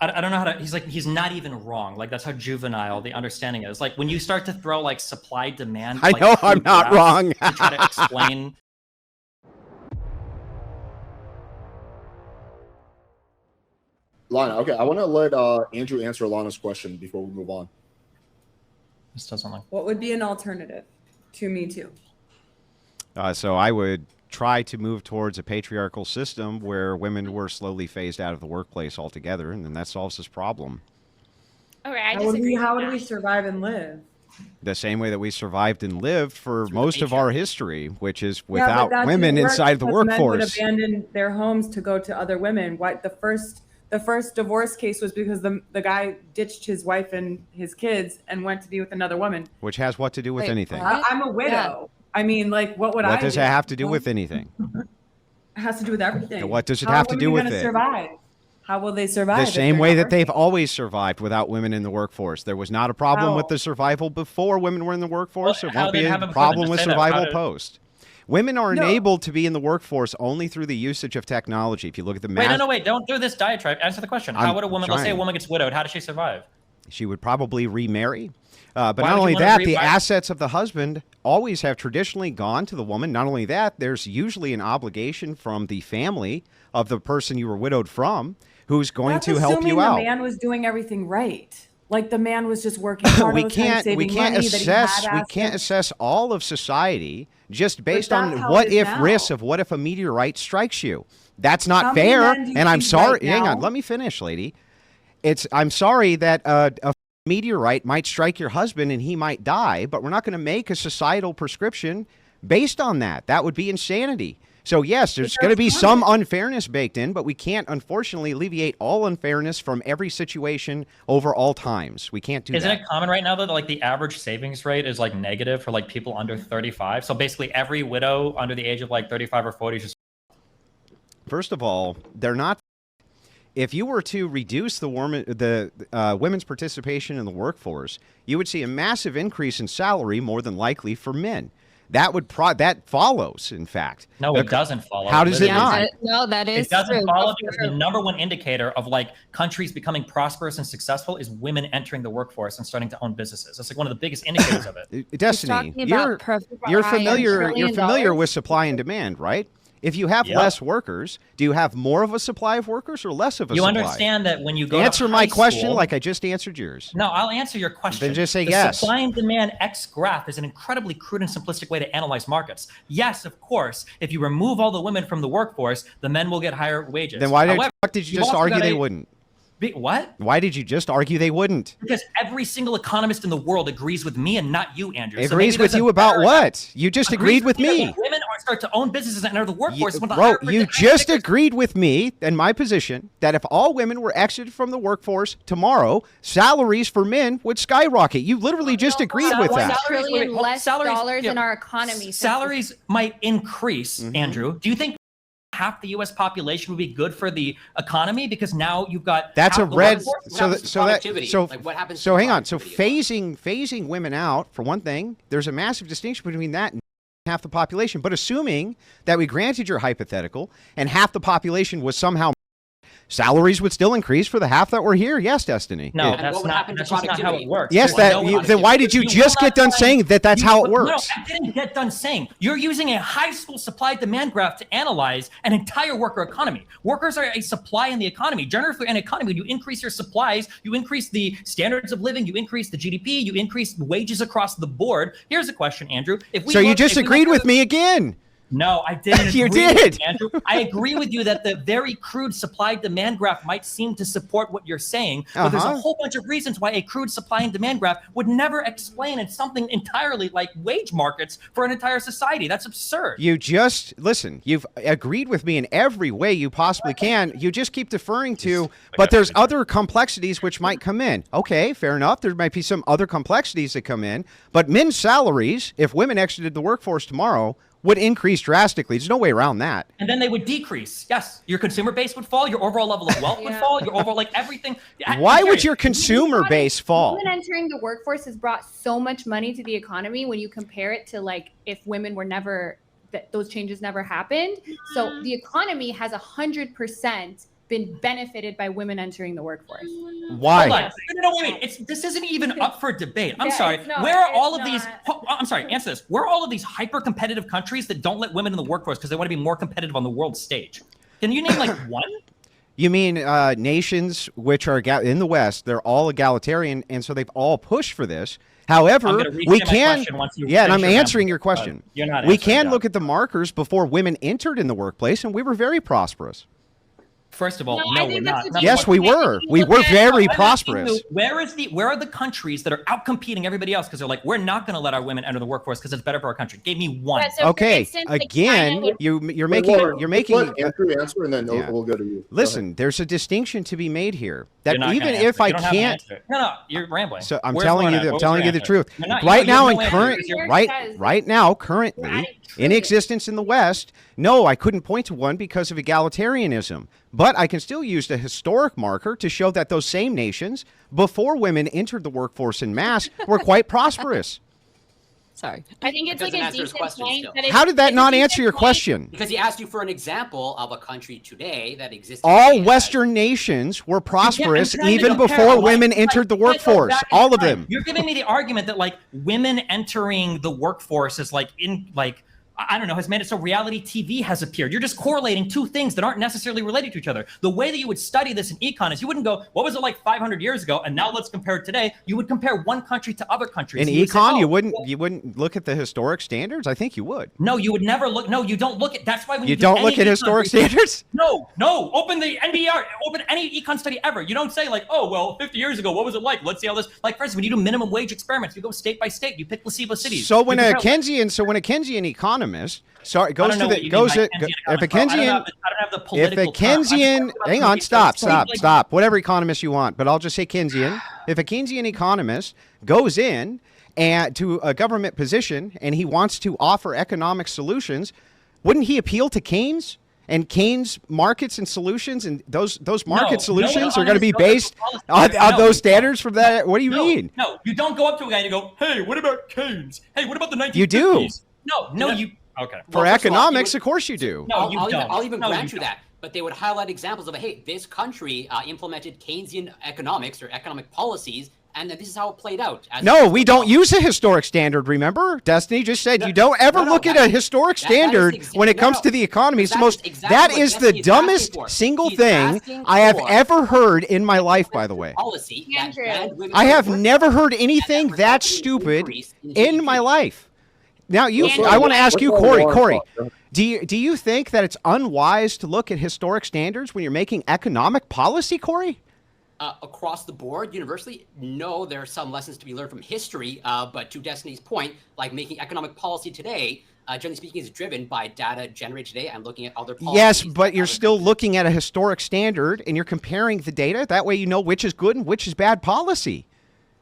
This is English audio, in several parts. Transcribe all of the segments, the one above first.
I don't know how to, he's not even wrong. Like, that's how juvenile the understanding is. Like, when you start to throw like supply demand, I like, know I'm not wrong. to try to explain. Lana, okay, I want to let Andrew answer Lana's question before we move on. This doesn't like. What would be an alternative to Me Too? So I would try to move towards a patriarchal system where women were slowly phased out of the workplace altogether, and then that solves this problem. Okay, I disagree. How would we survive and live? The same way that we survived and lived for most of our history, which is without women inside the workforce. Men would abandon their homes to go to other women. The first divorce case was because the guy ditched his wife and his kids and went to be with another woman. Which has what to do with anything? I'm a widow. Yeah. I mean, like, what would I do? What does it have to do with anything? It has to do with everything. What does it have to do with it? Survive? How will they survive? The same way that they've always survived without women in the workforce. There was not a problem with the survival before women were in the workforce. There won't be a problem with survival post. Women are enabled to be in the workforce only through the usage of technology. If you look at the Wait, don't do this diatribe. Answer the question. How would a woman, let's say a woman gets widowed, how does she survive? She would probably remarry. But not only that, the assets of the husband always have traditionally gone to the woman. Not only that, there's usually an obligation from the family of the person you were widowed from who's going to help you out. The man was doing everything right. Like, the man was just working hard all the time, saving money, we can't assess all of society just based on what if risks of what if a meteorite strikes you. That's not fair. And I'm sorry. Hang on. Let me finish, lady. I'm sorry that a meteorite might strike your husband and he might die, but we're not going to make a societal prescription based on that. That would be insanity. So yes, there's going to be some unfairness baked in, but we can't, unfortunately, alleviate all unfairness from every situation over all times. We can't do that. Isn't it common right now that like the average savings rate is like negative for like people under 35? So basically every widow under the age of like 35 or 40 is just... First of all, they're not. If you were to reduce the women's participation in the workforce, you would see a massive increase in salary, more than likely, for men. That follows, in fact. No, it doesn't follow. How does it not? No, that is true. It doesn't follow because the number one indicator of like countries becoming prosperous and successful is women entering the workforce and starting to own businesses. That's like one of the biggest indicators of it. Destiny, you're familiar with supply and demand, right? If you have less workers, do you have more of a supply of workers or less of a supply? You understand that when you go answer to my question school, like I just answered yours. No, I'll answer your question. Then just say the yes. Supply and demand X graph is an incredibly crude and simplistic way to analyze markets. Yes, of course, if you remove all the women from the workforce, the men will get higher wages. Then why did you just argue they wouldn't? What? Why did you just argue they wouldn't? Because every single economist in the world agrees with me and not you, Andrew. Agrees with you about what? You just agreed with me. Women start to own businesses and enter the workforce. You just agreed with me and my position that if all women were exited from the workforce tomorrow, salaries for men would skyrocket. You literally just agreed with that. Trillion less dollars in our economy. Salaries might increase, Andrew. Do you think half the U.S. population would be good for the economy because now you've got that's a red. So what happens? So hang on. So phasing women out for one thing. There's a massive distinction between that and half the population. But assuming that we granted your hypothetical and half the population was somehow, salaries would still increase for the half that were here. Yes, Destiny. No, that's not how it works. Yes, then why did you just get done saying that that's how it works? No, I didn't get done saying. You're using a high school supply-demand graph to analyze an entire worker economy. Workers are a supply in the economy. Generally, for an economy, when you increase your supplies, you increase the standards of living, you increase the GDP, you increase wages across the board. Here's a question, Andrew. So you just agreed with me again. No, I didn't. You did. Andrew. I agree with you that the very crude supply-demand graph might seem to support what you're saying, but there's a whole bunch of reasons why a crude supply and demand graph would never explain it's something entirely like wage markets for an entire society. That's absurd. You just, listen, you've agreed with me in every way you possibly can. You just keep deferring to, but there's other complexities which might come in. Okay, fair enough. There might be some other complexities that come in, but men's salaries, if women exited the workforce tomorrow, would increase drastically. There's no way around that. And then they would decrease. Yes, your consumer base would fall. Your overall level of wealth would fall. Your overall, like everything. Why would your consumer base fall? Women entering the workforce has brought so much money to the economy when you compare it to like if women were never, those changes never happened. So the economy has 100% been benefited by women entering the workforce. Why? Hold on. No, wait. This isn't even up for debate. I'm Yeah, sorry. it's not. Where are all It's of these? not. I'm sorry. Answer this. Where are all of these hyper-competitive countries that don't let women in the workforce because they want to be more competitive on the world stage? Can you name like one? You mean nations which are in the West? They're all egalitarian, and so they've all pushed for this. However, we can. Yeah, and I'm answering your question. You're not. We can look at the markers before women entered in the workplace, and we were very prosperous. First of all, No, no, I we're think not. that's a Yes, we were. We were very prosperous. Where are the countries that are out competing everybody else because they're like, we're not going to let our women enter the workforce because it's better for our country? Give me one. Yeah, so for Okay, instance, like again, China you're making. Let Andrew answer, and then Yeah. we'll go to you. Listen, there's a distinction to be made here. That You're not even gonna if answer. I You don't have an can't, answer. No, you're rambling. so I'm Where's telling one you, at? I'm What was telling your you the answer? truth. You're not- Right you now, have in no answer. current, Yours says- right now, currently, in Prove it. existence in the West, no, I couldn't point to one because of egalitarianism. But I can still use the historic marker to show that those same nations, before women entered the workforce in mass, were quite prosperous. Sorry. I think it's That like a doesn't answer his decent question point. still. That it's- How did that it's a not decent answer your point. question? Because he asked you for an example of a country today that exists. All today as- Western nations were prosperous trying to even compare, before like- women entered the let's go workforce. back in All of time. them. You're giving me the argument that like women entering the workforce is like I don't know, has made it so reality TV has appeared. You're just correlating two things that aren't necessarily related to each other. The way that you would study this in econ is you wouldn't go, what was it like 500 years ago? And now let's compare it today. You would compare one country to other countries. In And you would say, econ, oh, you wouldn't look at the historic standards? I think you would. No, you would never look. No, you don't look at. That's why when You do don't any look at econ historic research- standards? No. Open the NBR. Open any econ study ever. You don't say like, oh well, 50 years ago, what was it like? Let's see how this. Like, for instance, when you do minimum wage experiments, you go state by state. You pick placebo cities. So when You a compare- Keynesian economist, sorry, I goes don't know to what the you goes mean it by if a I don't Keynesian have the if political a term. I'm just Keynesian talking about hang the on, research. stop. Whatever economist you want, but I'll just say Keynesian. If a Keynesian economist goes in and to a government position and he wants to offer economic solutions, wouldn't he appeal to Keynes? And Keynes markets and solutions, and those market solutions are going to be based on those standards from that. What do you mean? No, you don't go up to a guy and you go, "Hey, what about Keynes? Hey, what about the 1950s?" You do. No, you. Okay. For Well, first of all, economics, you of course you do. No, you I'll don't. even No, grant you you that. But they would highlight examples of, hey, this country implemented Keynesian economics or economic policies, and then this is how it played out. No, we don't use a historic standard, remember? Destiny just said you don't ever look at a historic standard when it comes to the economy. It's the most, that is the dumbest single thing I have ever heard in my life, by the way. Policy that Andrew. banned women I have from work. never heard anything And that resulted in stupid increase in in my GDP. life. Now, Andrew, I want to ask you, Corey. Corey, Do you think that it's unwise to look at historic standards when you're making economic policy, Corey? Across the board, universally, no, there are some lessons to be learned from history, but to Destiny's point, like making economic policy today, generally speaking, is driven by data generated today and looking at other policies. Yes, but that you're other still countries- looking at a historic standard and you're comparing the data. That way you know which is good and which is bad policy.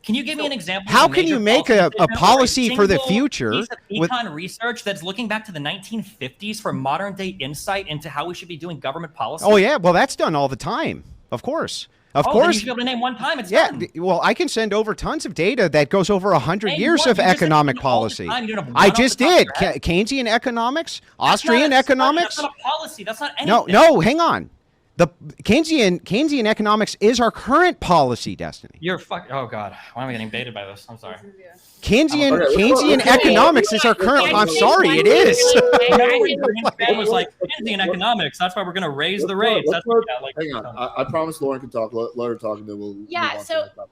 Can you give me an example? How of can major you make policy a decision or policy for the single future piece of with- econ research that's looking back to the 1950s for modern day insight into how we should be doing government policy? Oh, yeah. Well, that's done all the time. Of course. Of Then course. you should be able to name one time it's Yeah, done. well, I can send over tons of data that goes over 100 Name years one. of You just said economic you do all the policy. time. You don't have I one off just the top of did. your head. Keynesian economics, That's not Austrian a- economics. That's not a policy. That's not No, anything. no, hang on. The Keynesian economics is our current policy, Destiny. You're fuck. Oh God, why am I getting baited by this? I'm sorry. Keynesian Okay, economics is our current. I'm sorry, it is. It was like Keynesian economics. That's why we're going to raise the rates. That's Hang on. I promise Lauren can talk. Let her talk, and then we'll. Yeah, move on to so- the next topic.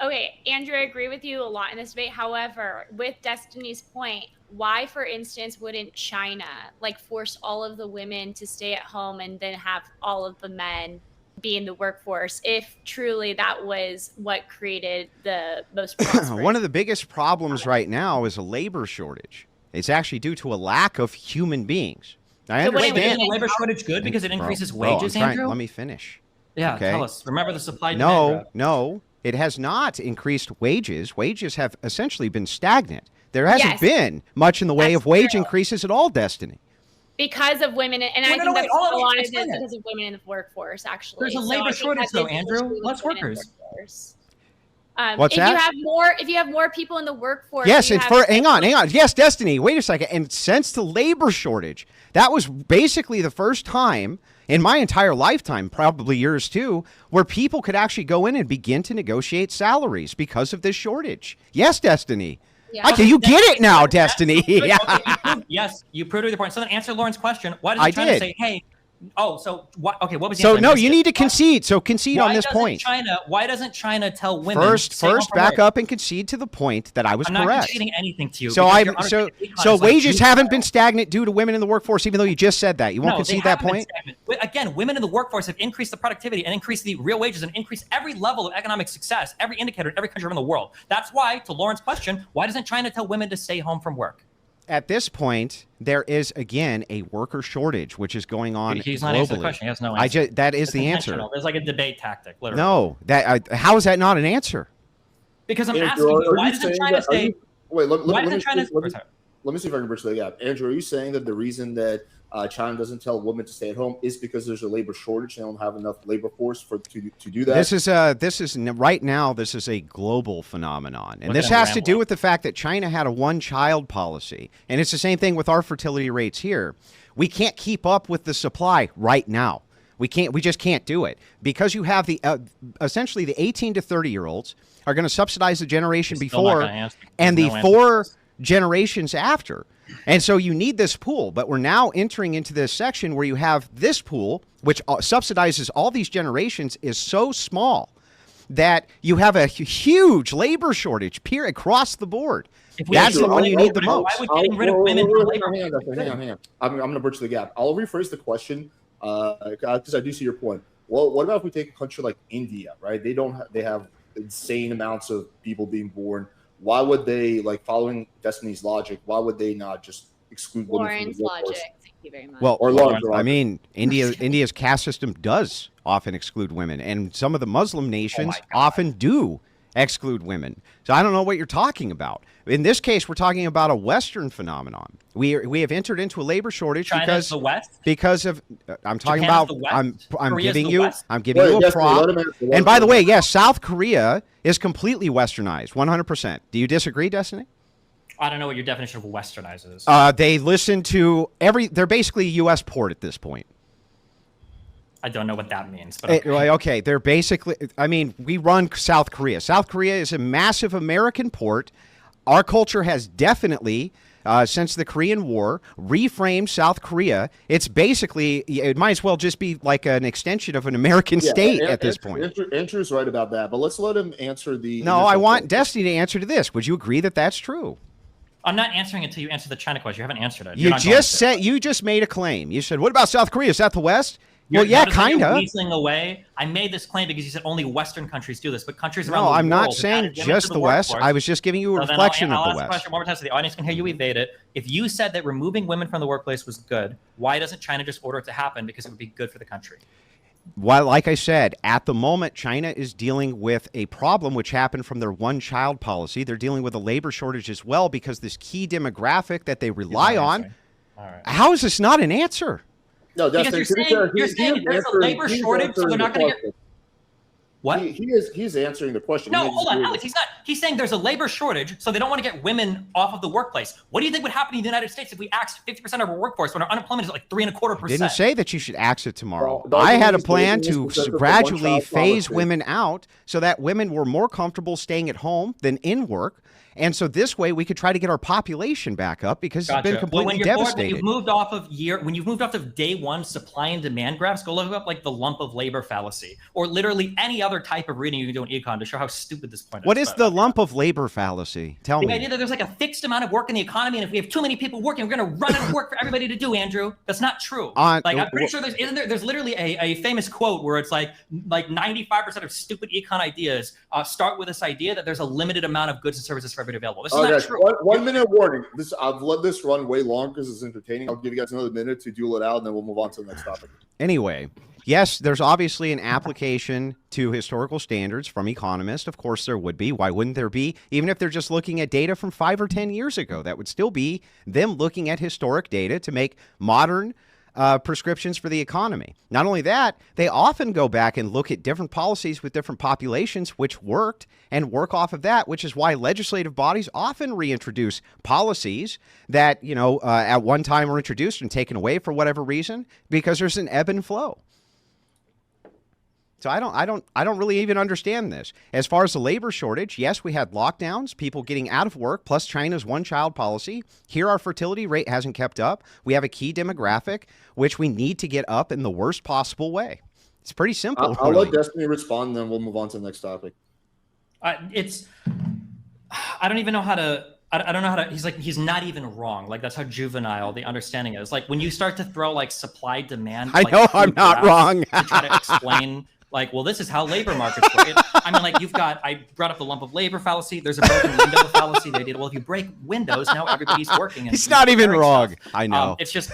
Okay, Andrew, I agree with you a lot in this debate. However, with Destiny's point, why, for instance, wouldn't China like force all of the women to stay at home and then have all of the men be in the workforce if truly that was what created the most prosperous? One of the biggest problems right now is a labor shortage. It's actually due to a lack of human beings. I So wait, understand. Is the labor shortage good because it increases Bro, wages, I'm trying- Andrew? Let me finish. Yeah, okay. tell us. Remember the supply and demand graph. No, it has not increased wages. Wages have essentially been stagnant. There hasn't Yes. been much in the way That's of wage true. increases at all, Destiny. Because of women, and I No, think no, wait, that's hold a on, lot of it explain is it. because of women in the workforce, actually. There's a So labor I think shortage, that's though, an Andrew. issue with Less women in the workers. workforce. What's if that? if you have more people in the workforce, Yes, you it's have for hang on. Yes, Destiny. Wait a second. And since the labor shortage, that was basically the first time in my entire lifetime, probably yours too, where people could actually go in and begin to negotiate salaries because of this shortage. Yes, Destiny. Yeah. Okay, you get it now, Destiny. Yeah. Yes, you proved your point. So then answer Lauren's question. Why does he try to say, hey, so what? Okay, what was the so answer? no, you need to concede. So concede on this point. Why doesn't China tell women? First, back up and concede to the point that I was I'm correct. not conceding anything to you. So wages haven't been stagnant due to women in the workforce, even though you just said that. You won't concede that point. Again, women in the workforce have increased the productivity and increased the real wages and increased every level of economic success, every indicator in every country around the world. That's why, to Lauren's question, why doesn't China tell women to stay home from work? At this point, there is again a worker shortage, which is going on He's globally. not answering the question. He has no answer. That is the answer. There's like a debate tactic, literally. No, how is that not an answer? Because I'm asking you, why doesn't China say? Wait, why doesn't China? Let me see if I can bridge the gap. Andrew, are you saying that the reason that China doesn't tell women to stay at home is because there's a labor shortage? They don't have enough labor force to do that. This is right now. This is a global phenomenon, and this has to do with the fact that China had a one-child policy, and it's the same thing with our fertility rates here. We can't keep up with the supply right now. We can't. We just can't do it because you have the essentially the 18 to 30-year-olds are going to subsidize the generation before and the 4 generations after. And so you need this pool, but we're now entering into this section where you have this pool, which subsidizes all these generations, is so small that you have a huge labor shortage across the board. That's the one you need the most. Why would getting rid of women from labor? Hang on. I'm going to bridge the gap. I'll rephrase the question because I do see your point. Well, what about if we take a country like India, right? They have insane amounts of people being born. Why would they, like following Destiny's logic, why would they not just exclude women from the workforce? Logic. Thank you very much. Well, I mean, India's caste system does often exclude women, and some of the Muslim nations often do exclude women. So I don't know what you're talking about. In this case, we're talking about a Western phenomenon. We have entered into a labor shortage China's the West? because of I'm talking Japan's about the West? I'm Korea's giving the you West? I'm giving you a prop. And by the way, yes, South Korea is completely westernized, 100%. Do you disagree, Destiny? I don't know what your definition of westernized is. They listen to they're basically a U.S. port at this point. I don't know what that means. But okay, they're basically, I mean, we run South Korea. South Korea is a massive American port. Our culture has definitely, since the Korean War, reframed South Korea. It's basically, it might as well just be like an extension of an American state at this point. Andrew's right about that, but let's let him answer the... No, I want Destiny to answer to this. Would you agree that that's true? I'm not answering it until you answer the China question. You haven't answered it. You just made a claim. You said, what about South Korea? Is that the West? Well, yeah, kind of. Away. I made this claim because you said only Western countries do this, but countries around the world... No, I'm not saying just the West. I was just giving you a reflection of the West. I'll ask a question one more time so the audience can hear you evade it. If you said that removing women from the workplace was good, why doesn't China just order it to happen because it would be good for the country? Well, like I said, at the moment, China is dealing with a problem which happened from their one-child policy. They're dealing with a labor shortage as well because this key demographic that they rely on... All right. How is this not an answer? No, because you're saying there's a labor shortage, so they're not going to get... What? He's answering the question. No, hold on, Alex. He's not. He's saying there's a labor shortage, so they don't want to get women off of the workplace. What do you think would happen in the United States if we axed 50% of our workforce when our unemployment is like 3.25%? Didn't say that you should axe it tomorrow. Well, I had a plan to gradually phase women out so that women were more comfortable staying at home than in work. And so this way we could try to get our population back up because it's been completely devastated. When you've moved off of day one supply and demand graphs, go look up like the lump of labor fallacy or literally any other type of reading you can do in econ to show how stupid this point is. What is the lump of labor fallacy? Tell me. The idea that there's like a fixed amount of work in the economy, and if we have too many people working, we're going to run out of work for everybody to do, Andrew. That's not true. I'm pretty sure there's literally a famous quote where it's like 95% of stupid econ ideas start with this idea that there's a limited amount of goods and services for everybody available. This is not true. 1 minute warning. I've let this run way long because it's entertaining. I'll give you guys another minute to duel it out, and then we'll move on to the next topic. Anyway, yes, there's obviously an application to historical standards from economists. Of course there would be. Why wouldn't there be? Even if they're just looking at data from 5 or 10 years ago, that would still be them looking at historic data to make modern prescriptions for the economy. Not only that, they often go back and look at different policies with different populations which worked and work off of that, which is why legislative bodies often reintroduce policies that, at one time were introduced and taken away for whatever reason, because there's an ebb and flow. So I don't really even understand this. As far as the labor shortage, yes, we had lockdowns, people getting out of work, plus China's one-child policy. Here, our fertility rate hasn't kept up. We have a key demographic, which we need to get up in the worst possible way. It's pretty simple. I'll let Destiny respond, and then we'll move on to the next topic. I don't even know how to. I don't know how to. He's not even wrong. Like, that's how juvenile the understanding is. Like, when you start to throw like supply demand. I know I'm not wrong. To try to explain. Like, well, this is how labor markets work. I mean, like, I brought up the lump of labor fallacy. There's a broken window fallacy. They did, well, if you break windows, now everybody's working. And He's not even wrong. Stuff. I know. It's just,